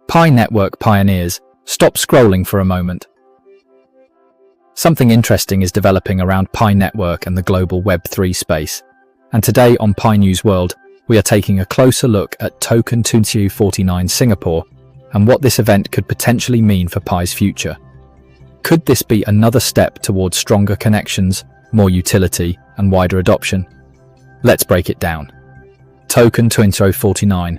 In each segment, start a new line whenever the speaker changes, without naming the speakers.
Pi network pioneers, stop scrolling for a moment. Something interesting is developing around Pi network and the global Web3 space. And today on Pi News World, we are taking a closer look at TOKEN2049 Singapore and what this event could potentially mean for Pi's future. Could this be another step towards stronger connections, more utility, and wider adoption? Let's break it down. TOKEN2049.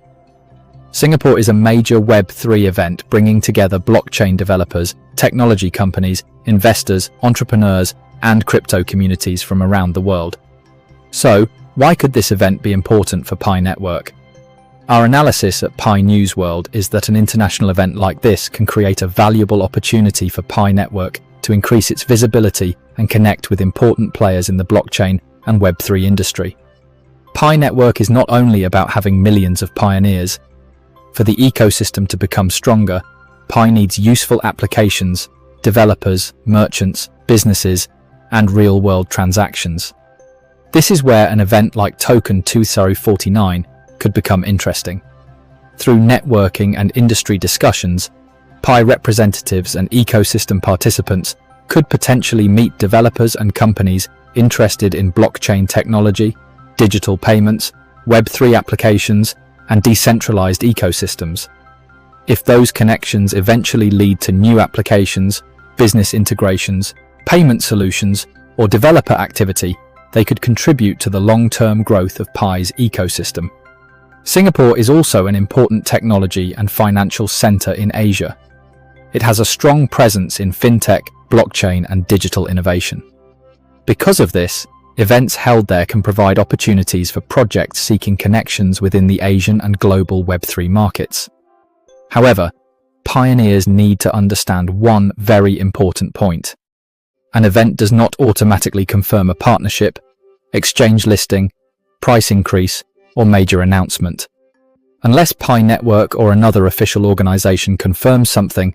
Singapore is a major Web3 event bringing together blockchain developers, technology companies, investors, entrepreneurs, and crypto communities from around the world. So, why could this event be important for Pi Network? Our analysis at Pi News World is that an international event like this can create a valuable opportunity for Pi Network to increase its visibility and connect with important players in the blockchain and Web3 industry. Pi Network is not only about having millions of pioneers. For the ecosystem to become stronger, Pi needs useful applications, developers, merchants, businesses, and real-world transactions. This is where an event like TOKEN2049 could become interesting. Through networking and industry discussions, Pi representatives and ecosystem participants could potentially meet developers and companies interested in blockchain technology, digital payments, Web3 applications, and decentralized ecosystems. If those connections eventually lead to new applications, business integrations, payment solutions, or developer activity, they could contribute to the long-term growth of Pi's ecosystem. Singapore is also an important technology and financial center in Asia. It has a strong presence in fintech, blockchain, and digital innovation. Because of this, events held there can provide opportunities for projects seeking connections within the Asian and global Web3 markets. However, pioneers need to understand one very important point. An event does not automatically confirm a partnership, exchange listing, price increase, or major announcement. Unless Pi Network or another official organization confirms something,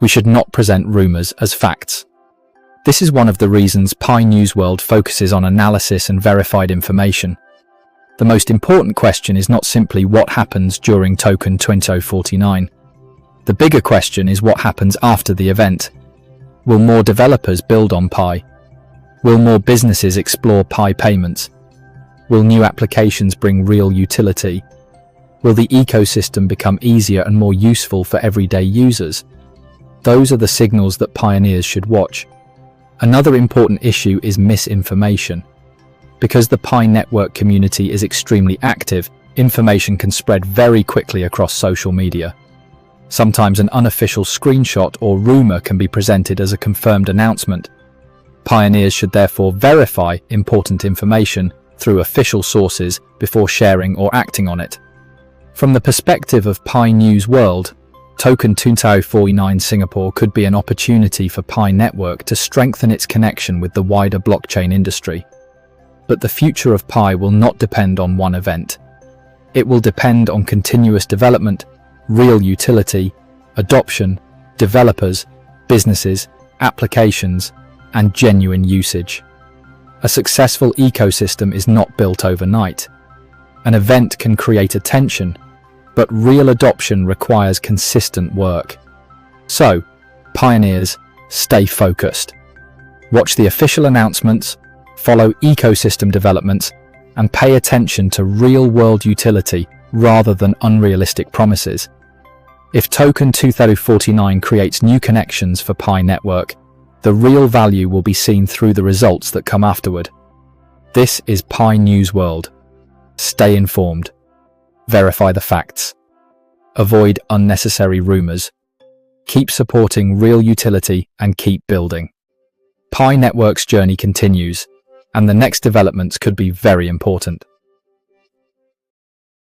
we should not present rumors as facts. This is one of the reasons Pi News World focuses on analysis and verified information. The most important question is not simply what happens during TOKEN2049. The bigger question is what happens after the event. Will more developers build on Pi? Will more businesses explore Pi payments? Will new applications bring real utility? Will the ecosystem become easier and more useful for everyday users? Those are the signals that pioneers should watch. Another important issue is misinformation. Because the Pi network community is extremely active, information can spread very quickly across social media. Sometimes an unofficial screenshot or rumor can be presented as a confirmed announcement. Pioneers should therefore verify important information through official sources before sharing or acting on it. From the perspective of Pi News World, TOKEN2049 Singapore could be an opportunity for Pi Network to strengthen its connection with the wider blockchain industry. But the future of Pi will not depend on one event. It will depend on continuous development, real utility, adoption, developers, businesses, applications, and genuine usage. A successful ecosystem is not built overnight. An event can create attention, but real adoption requires consistent work. So, pioneers, stay focused. Watch the official announcements, follow ecosystem developments, and pay attention to real-world utility rather than unrealistic promises. If TOKEN2049 creates new connections for Pi Network, the real value will be seen through the results that come afterward. This is Pi News World. Stay informed. Verify the facts. Avoid unnecessary rumors. Keep supporting real utility and keep building. Pi Network's journey continues, and the next developments could be very important.